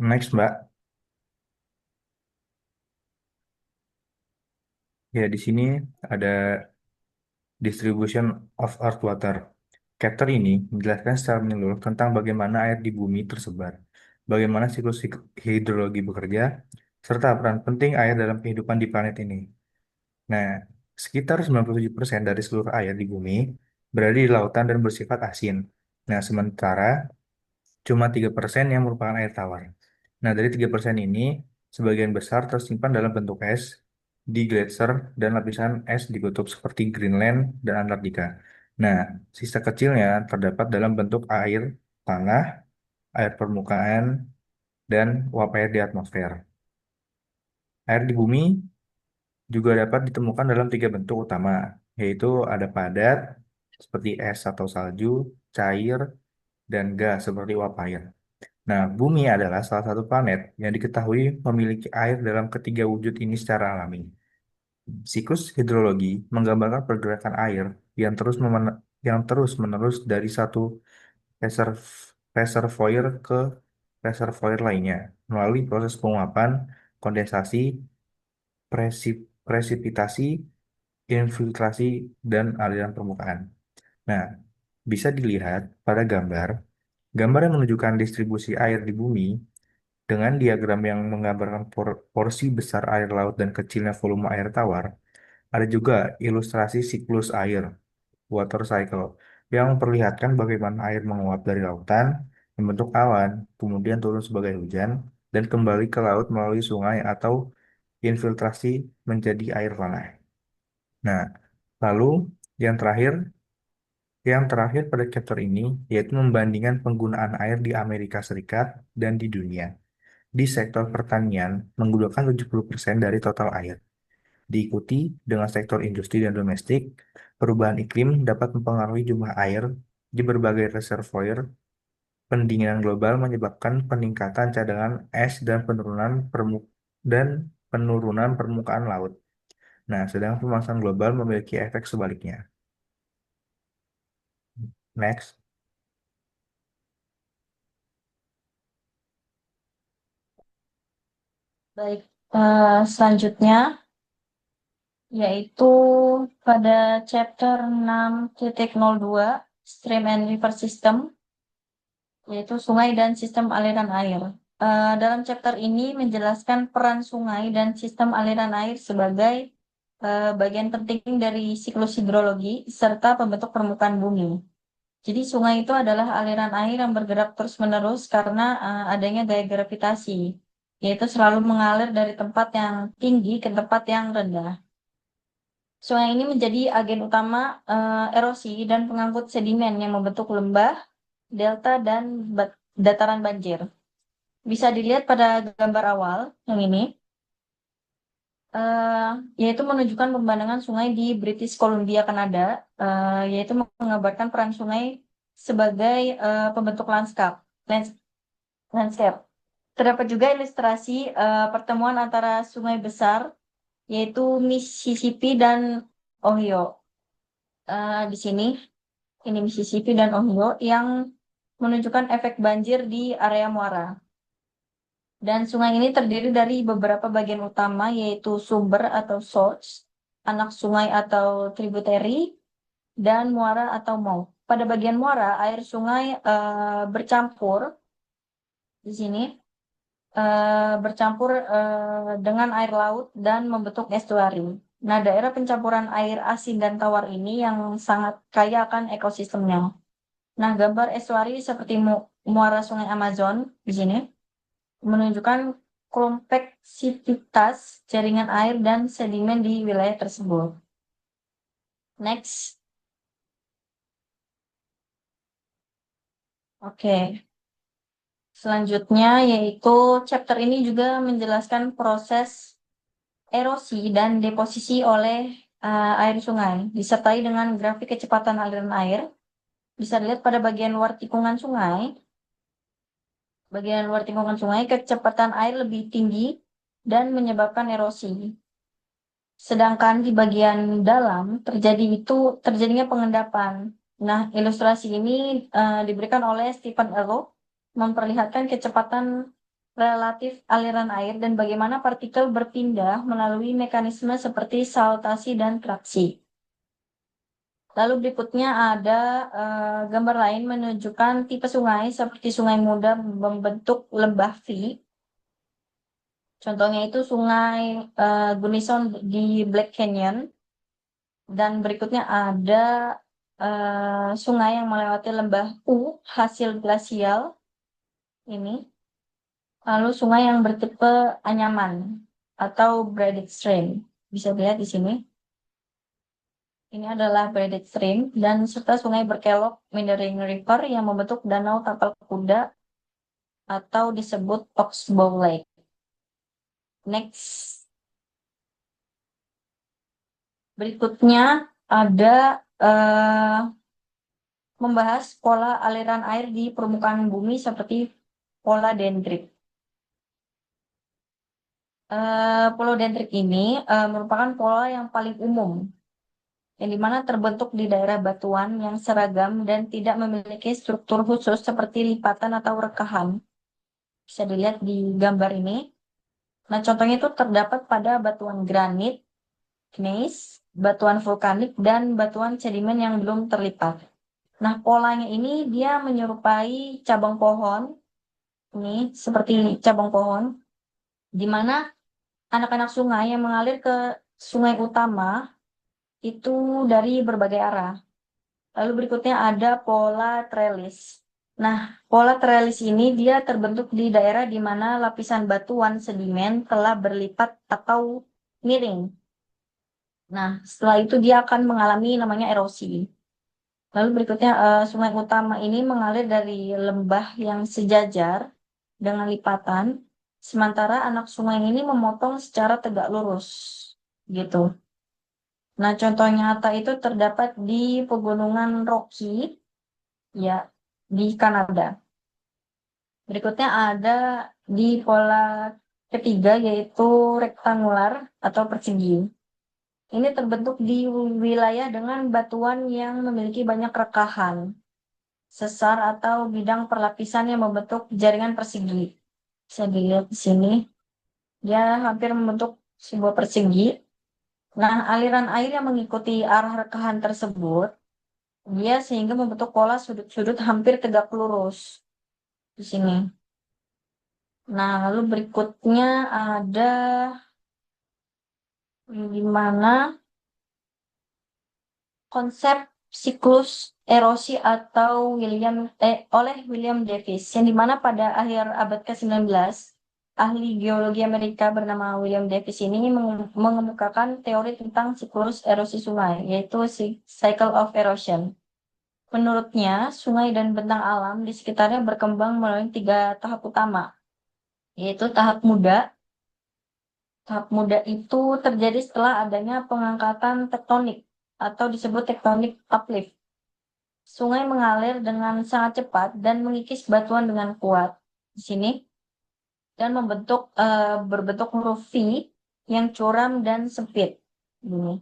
Next, Mbak. Ya, di sini ada distribution of earth water. Chapter ini menjelaskan secara menyeluruh tentang bagaimana air di bumi tersebar, bagaimana siklus hidrologi bekerja, serta peran penting air dalam kehidupan di planet ini. Nah, sekitar 97% dari seluruh air di bumi berada di lautan dan bersifat asin. Nah, sementara cuma 3% yang merupakan air tawar. Nah, dari 3% ini, sebagian besar tersimpan dalam bentuk es di gletser dan lapisan es di kutub seperti Greenland dan Antartika. Nah, sisa kecilnya terdapat dalam bentuk air, tanah, air permukaan, dan uap air di atmosfer. Air di bumi juga dapat ditemukan dalam tiga bentuk utama, yaitu ada padat, seperti es atau salju, cair, dan gas seperti uap air. Nah, bumi adalah salah satu planet yang diketahui memiliki air dalam ketiga wujud ini secara alami. Siklus hidrologi menggambarkan pergerakan air yang yang terus-menerus dari satu reservoir ke reservoir lainnya melalui proses penguapan, kondensasi, presipitasi, infiltrasi, dan aliran permukaan. Nah, bisa dilihat pada gambar. Gambar yang menunjukkan distribusi air di bumi dengan diagram yang menggambarkan porsi besar air laut dan kecilnya volume air tawar. Ada juga ilustrasi siklus air, water cycle, yang memperlihatkan bagaimana air menguap dari lautan, membentuk awan, kemudian turun sebagai hujan, dan kembali ke laut melalui sungai atau infiltrasi menjadi air tanah. Nah, lalu yang terakhir, pada chapter ini yaitu membandingkan penggunaan air di Amerika Serikat dan di dunia. Di sektor pertanian menggunakan 70% dari total air. Diikuti dengan sektor industri dan domestik, perubahan iklim dapat mempengaruhi jumlah air di berbagai reservoir. Pendinginan global menyebabkan peningkatan cadangan es dan penurunan permukaan laut. Nah, sedang pemanasan global memiliki efek sebaliknya. Next. Baik, selanjutnya yaitu pada chapter 6.02 Stream and River System, yaitu sungai dan sistem aliran air. Dalam chapter ini menjelaskan peran sungai dan sistem aliran air sebagai bagian penting dari siklus hidrologi serta pembentuk permukaan bumi. Jadi sungai itu adalah aliran air yang bergerak terus-menerus karena adanya gaya gravitasi, yaitu selalu mengalir dari tempat yang tinggi ke tempat yang rendah. Sungai ini menjadi agen utama erosi dan pengangkut sedimen yang membentuk lembah, delta, dan dataran banjir. Bisa dilihat pada gambar awal yang ini, eh, yaitu menunjukkan pemandangan sungai di British Columbia, Kanada, yaitu menggambarkan peran sungai sebagai pembentuk landscape. Terdapat juga ilustrasi pertemuan antara sungai besar, yaitu Mississippi dan Ohio. Di sini, ini Mississippi dan Ohio yang menunjukkan efek banjir di area muara. Dan sungai ini terdiri dari beberapa bagian utama, yaitu sumber atau source, anak sungai atau tributary, dan muara atau mouth. Pada bagian muara, air sungai bercampur di sini, bercampur dengan air laut dan membentuk estuari. Nah, daerah pencampuran air asin dan tawar ini yang sangat kaya akan ekosistemnya. Nah, gambar estuari seperti muara sungai Amazon di sini menunjukkan kompleksitas jaringan air dan sedimen di wilayah tersebut. Next. Oke. Selanjutnya yaitu chapter ini juga menjelaskan proses erosi dan deposisi oleh air sungai, disertai dengan grafik kecepatan aliran air. Bisa dilihat pada bagian luar tikungan sungai. Bagian luar tikungan sungai, kecepatan air lebih tinggi dan menyebabkan erosi. Sedangkan di bagian dalam terjadinya pengendapan. Nah, ilustrasi ini diberikan oleh Stephen Elop memperlihatkan kecepatan relatif aliran air dan bagaimana partikel berpindah melalui mekanisme seperti saltasi dan traksi. Lalu berikutnya ada gambar lain menunjukkan tipe sungai seperti sungai muda membentuk lembah V. Contohnya itu sungai Gunnison di Black Canyon. Dan berikutnya ada sungai yang melewati lembah U hasil glasial ini. Lalu sungai yang bertipe anyaman atau braided stream. Bisa dilihat di sini. Ini adalah braided stream dan serta sungai berkelok meandering river yang membentuk danau tapal kuda atau disebut Oxbow Lake. Next, berikutnya ada membahas pola aliran air di permukaan bumi seperti pola dendrit. Pola dendrit ini merupakan pola yang paling umum, yang dimana terbentuk di daerah batuan yang seragam dan tidak memiliki struktur khusus seperti lipatan atau rekahan. Bisa dilihat di gambar ini. Nah, contohnya itu terdapat pada batuan granit, gneiss, batuan vulkanik, dan batuan sedimen yang belum terlipat. Nah, polanya ini dia menyerupai cabang pohon, ini seperti cabang pohon, di mana anak-anak sungai yang mengalir ke sungai utama itu dari berbagai arah. Lalu berikutnya ada pola trellis. Nah, pola trellis ini dia terbentuk di daerah di mana lapisan batuan sedimen telah berlipat atau miring. Nah, setelah itu dia akan mengalami namanya erosi. Lalu berikutnya sungai utama ini mengalir dari lembah yang sejajar dengan lipatan, sementara anak sungai ini memotong secara tegak lurus. Gitu. Nah, contoh nyata itu terdapat di Pegunungan Rocky, ya, di Kanada. Berikutnya ada di pola ketiga yaitu rektangular atau persegi. Ini terbentuk di wilayah dengan batuan yang memiliki banyak rekahan, sesar atau bidang perlapisan yang membentuk jaringan persegi. Bisa dilihat di sini, dia hampir membentuk sebuah persegi. Nah, aliran air yang mengikuti arah rekahan tersebut, dia sehingga membentuk pola sudut-sudut hampir tegak lurus di sini. Nah, lalu berikutnya ada di mana konsep siklus erosi atau oleh William Davis, yang dimana pada akhir abad ke-19, ahli geologi Amerika bernama William Davis ini mengemukakan teori tentang siklus erosi sungai, yaitu cycle of erosion. Menurutnya, sungai dan bentang alam di sekitarnya berkembang melalui 3 tahap utama, yaitu tahap muda. Tahap muda itu terjadi setelah adanya pengangkatan tektonik atau disebut tektonik uplift. Sungai mengalir dengan sangat cepat dan mengikis batuan dengan kuat di sini dan berbentuk huruf V yang curam dan sempit. Ini.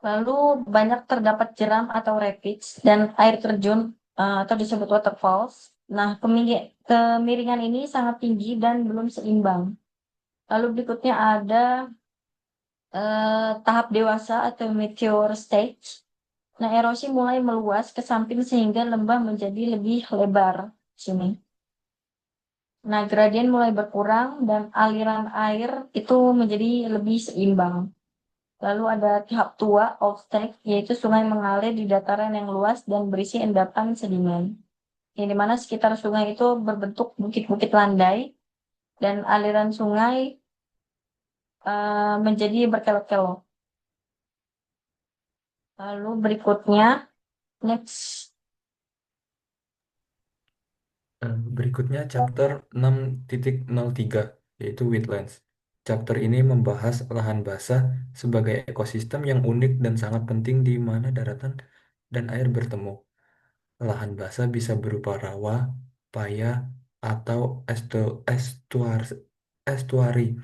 Lalu banyak terdapat jeram atau rapids dan air terjun atau disebut waterfalls. Nah, kemiringan ini sangat tinggi dan belum seimbang. Lalu berikutnya ada tahap dewasa atau mature stage. Nah, erosi mulai meluas ke samping sehingga lembah menjadi lebih lebar sini. Nah, gradien mulai berkurang dan aliran air itu menjadi lebih seimbang. Lalu ada tahap tua, old stage, yaitu sungai mengalir di dataran yang luas dan berisi endapan sedimen. Yang dimana sekitar sungai itu berbentuk bukit-bukit landai dan aliran sungai menjadi berkelok-kelok. Lalu berikutnya, next. Berikutnya chapter 6.03 yaitu wetlands. Chapter ini membahas lahan basah sebagai ekosistem yang unik dan sangat penting di mana daratan dan air bertemu. Lahan basah bisa berupa rawa, paya, atau estuari,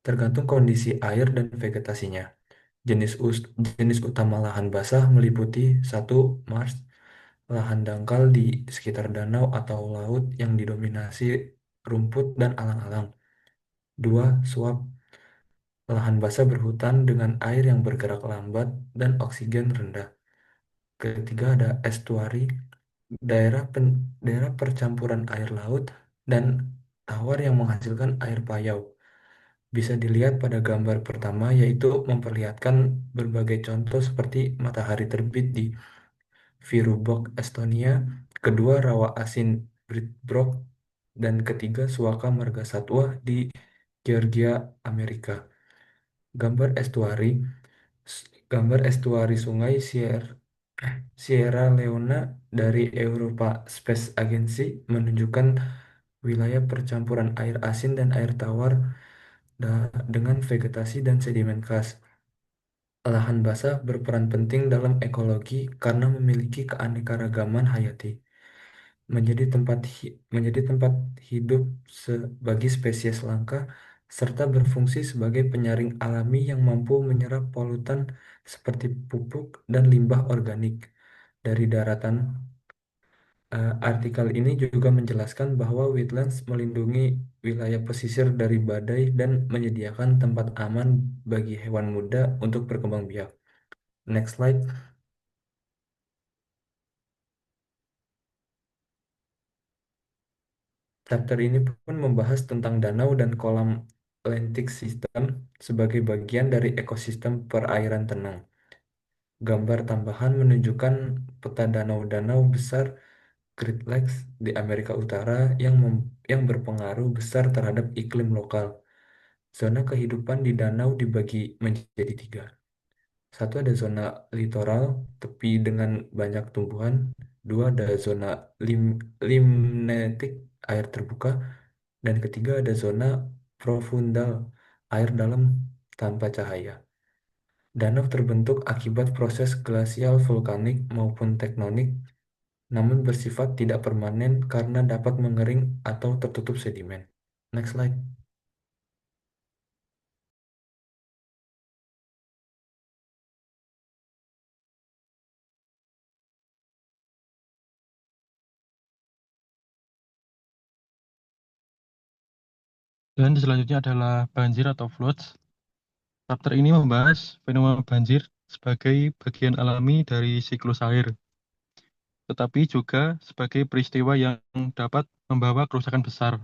tergantung kondisi air dan vegetasinya. Jenis utama lahan basah meliputi satu marsh, lahan dangkal di sekitar danau atau laut yang didominasi rumput dan alang-alang. Dua, suap, lahan basah berhutan dengan air yang bergerak lambat dan oksigen rendah. Ketiga ada estuari, daerah percampuran air laut dan tawar yang menghasilkan air payau. Bisa dilihat pada gambar pertama, yaitu memperlihatkan berbagai contoh seperti matahari terbit di Virubok, Estonia, kedua rawa asin Britbrok, dan ketiga suaka marga satwa di Georgia, Amerika. Gambar estuari, gambar estuari Sungai Sierra Leone dari Europa Space Agency menunjukkan wilayah percampuran air asin dan air tawar dengan vegetasi dan sedimen khas. Lahan basah berperan penting dalam ekologi karena memiliki keanekaragaman hayati, menjadi tempat hidup bagi spesies langka, serta berfungsi sebagai penyaring alami yang mampu menyerap polutan seperti pupuk dan limbah organik dari daratan. Artikel ini juga menjelaskan bahwa wetlands melindungi wilayah pesisir dari badai dan menyediakan tempat aman bagi hewan muda untuk berkembang biak. Next slide. Chapter ini pun membahas tentang danau dan kolam lentik system sebagai bagian dari ekosistem perairan tenang. Gambar tambahan menunjukkan peta danau-danau besar Great Lakes di Amerika Utara yang berpengaruh besar terhadap iklim lokal. Zona kehidupan di danau dibagi menjadi tiga. Satu ada zona litoral, tepi dengan banyak tumbuhan. Dua ada zona limnetik, air terbuka. Dan ketiga ada zona profundal, air dalam tanpa cahaya. Danau terbentuk akibat proses glasial vulkanik maupun tektonik, namun bersifat tidak permanen karena dapat mengering atau tertutup sedimen. Next slide. Dan selanjutnya adalah banjir atau floods. Chapter ini membahas fenomena banjir sebagai bagian alami dari siklus air, tetapi juga sebagai peristiwa yang dapat membawa kerusakan besar.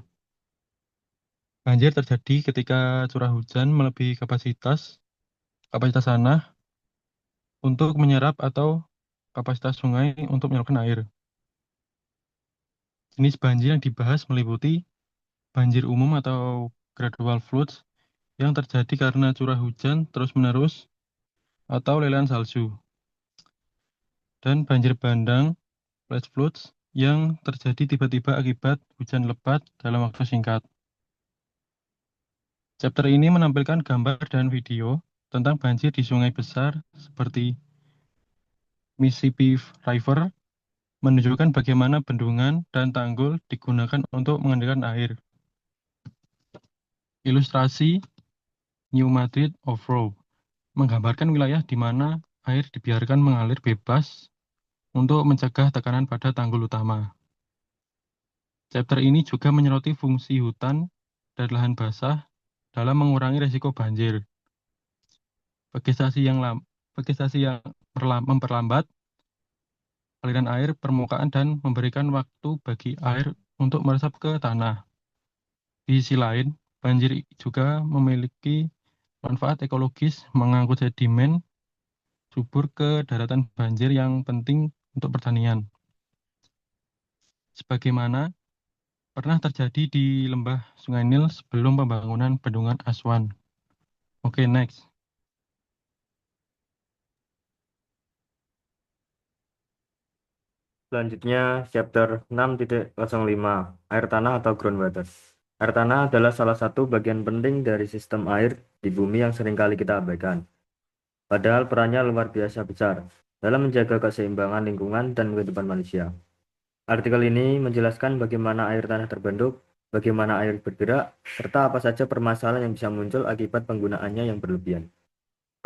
Banjir terjadi ketika curah hujan melebihi kapasitas tanah untuk menyerap atau kapasitas sungai untuk menyalurkan air. Jenis banjir yang dibahas meliputi banjir umum atau gradual floods yang terjadi karena curah hujan terus-menerus atau lelehan salju, dan banjir bandang flash floods yang terjadi tiba-tiba akibat hujan lebat dalam waktu singkat. Chapter ini menampilkan gambar dan video tentang banjir di sungai besar seperti Mississippi River, menunjukkan bagaimana bendungan dan tanggul digunakan untuk mengendalikan air. Ilustrasi New Madrid Off-Road menggambarkan wilayah di mana air dibiarkan mengalir bebas untuk mencegah tekanan pada tanggul utama. Chapter ini juga menyoroti fungsi hutan dan lahan basah dalam mengurangi risiko banjir. Vegetasi yang memperlambat aliran air permukaan dan memberikan waktu bagi air untuk meresap ke tanah. Di sisi lain, banjir juga memiliki manfaat ekologis mengangkut sedimen subur ke daratan banjir yang penting untuk pertanian. Sebagaimana pernah terjadi di lembah Sungai Nil sebelum pembangunan bendungan Aswan. Oke, next. Selanjutnya, chapter 6.05, air tanah atau groundwater. Air tanah adalah salah satu bagian penting dari sistem air di bumi yang seringkali kita abaikan. Padahal perannya luar biasa besar dalam menjaga keseimbangan lingkungan dan kehidupan manusia. Artikel ini menjelaskan bagaimana air tanah terbentuk, bagaimana air bergerak, serta apa saja permasalahan yang bisa muncul akibat penggunaannya yang berlebihan.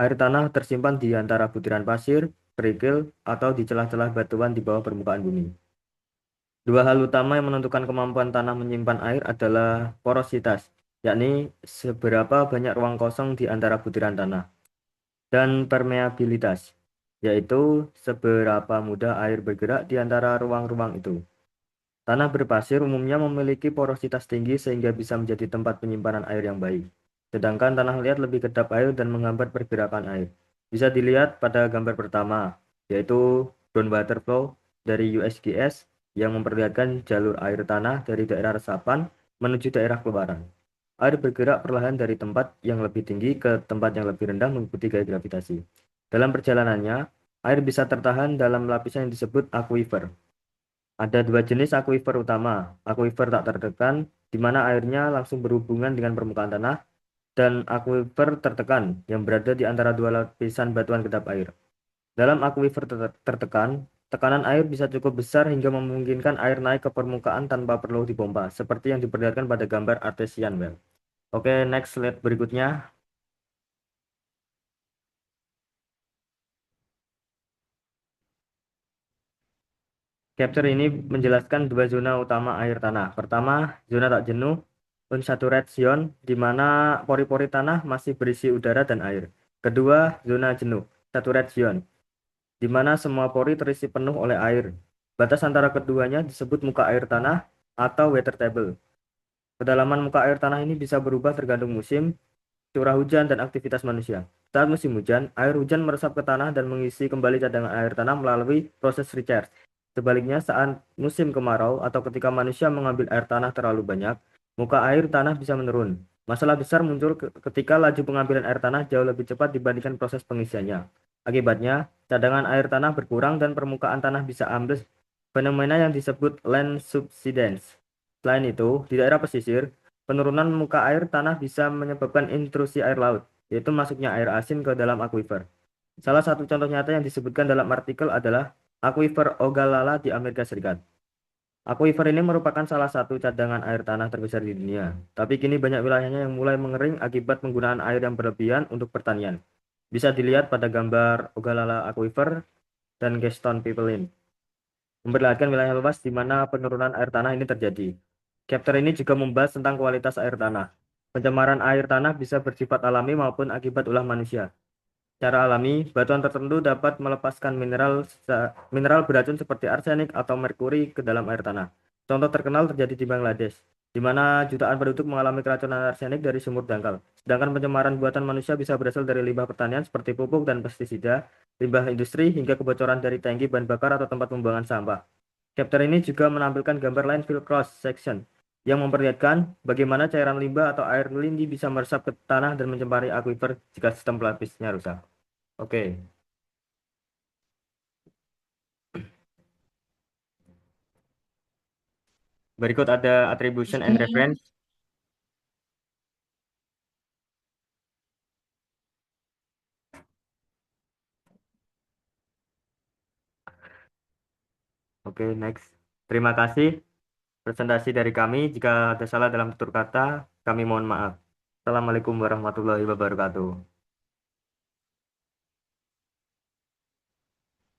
Air tanah tersimpan di antara butiran pasir, kerikil, atau di celah-celah batuan di bawah permukaan bumi. Dua hal utama yang menentukan kemampuan tanah menyimpan air adalah porositas, yakni seberapa banyak ruang kosong di antara butiran tanah, dan permeabilitas, yaitu seberapa mudah air bergerak di antara ruang-ruang itu. Tanah berpasir umumnya memiliki porositas tinggi sehingga bisa menjadi tempat penyimpanan air yang baik. Sedangkan tanah liat lebih kedap air dan menghambat pergerakan air. Bisa dilihat pada gambar pertama, yaitu groundwater flow dari USGS yang memperlihatkan jalur air tanah dari daerah resapan menuju daerah keluaran. Air bergerak perlahan dari tempat yang lebih tinggi ke tempat yang lebih rendah mengikuti gaya gravitasi. Dalam perjalanannya, air bisa tertahan dalam lapisan yang disebut aquifer. Ada dua jenis aquifer utama, aquifer tak tertekan, di mana airnya langsung berhubungan dengan permukaan tanah, dan aquifer tertekan, yang berada di antara dua lapisan batuan kedap air. Dalam aquifer tertekan, tekanan air bisa cukup besar hingga memungkinkan air naik ke permukaan tanpa perlu dipompa, seperti yang diperlihatkan pada gambar artesian well. Oke, next slide berikutnya. Capture ini menjelaskan dua zona utama air tanah. Pertama, zona tak jenuh, unsaturated zone, di mana pori-pori tanah masih berisi udara dan air. Kedua, zona jenuh, saturated zone, di mana semua pori terisi penuh oleh air. Batas antara keduanya disebut muka air tanah atau water table. Kedalaman muka air tanah ini bisa berubah tergantung musim, curah hujan, dan aktivitas manusia. Saat musim hujan, air hujan meresap ke tanah dan mengisi kembali cadangan air tanah melalui proses recharge. Sebaliknya, saat musim kemarau atau ketika manusia mengambil air tanah terlalu banyak, muka air tanah bisa menurun. Masalah besar muncul ketika laju pengambilan air tanah jauh lebih cepat dibandingkan proses pengisiannya. Akibatnya, cadangan air tanah berkurang dan permukaan tanah bisa ambles, fenomena yang disebut land subsidence. Selain itu, di daerah pesisir, penurunan muka air tanah bisa menyebabkan intrusi air laut, yaitu masuknya air asin ke dalam aquifer. Salah satu contoh nyata yang disebutkan dalam artikel adalah aquifer Ogallala di Amerika Serikat. Aquifer ini merupakan salah satu cadangan air tanah terbesar di dunia, tapi kini banyak wilayahnya yang mulai mengering akibat penggunaan air yang berlebihan untuk pertanian. Bisa dilihat pada gambar Ogallala Aquifer dan Gaston Pipeline, memperlihatkan wilayah luas di mana penurunan air tanah ini terjadi. Chapter ini juga membahas tentang kualitas air tanah. Pencemaran air tanah bisa bersifat alami maupun akibat ulah manusia. Secara alami, batuan tertentu dapat melepaskan mineral beracun seperti arsenik atau merkuri ke dalam air tanah. Contoh terkenal terjadi di Bangladesh, di mana jutaan penduduk mengalami keracunan arsenik dari sumur dangkal. Sedangkan pencemaran buatan manusia bisa berasal dari limbah pertanian seperti pupuk dan pestisida, limbah industri, hingga kebocoran dari tangki bahan bakar atau tempat pembuangan sampah. Chapter ini juga menampilkan gambar landfill cross section yang memperlihatkan bagaimana cairan limbah atau air lindi bisa meresap ke tanah dan mencemari aquifer jika sistem pelapisnya rusak. Oke, berikut ada attribution and Oke. reference. Oke, next. Terima kasih presentasi dari kami. Jika ada salah dalam tutur kata, kami mohon maaf. Assalamualaikum warahmatullahi wabarakatuh.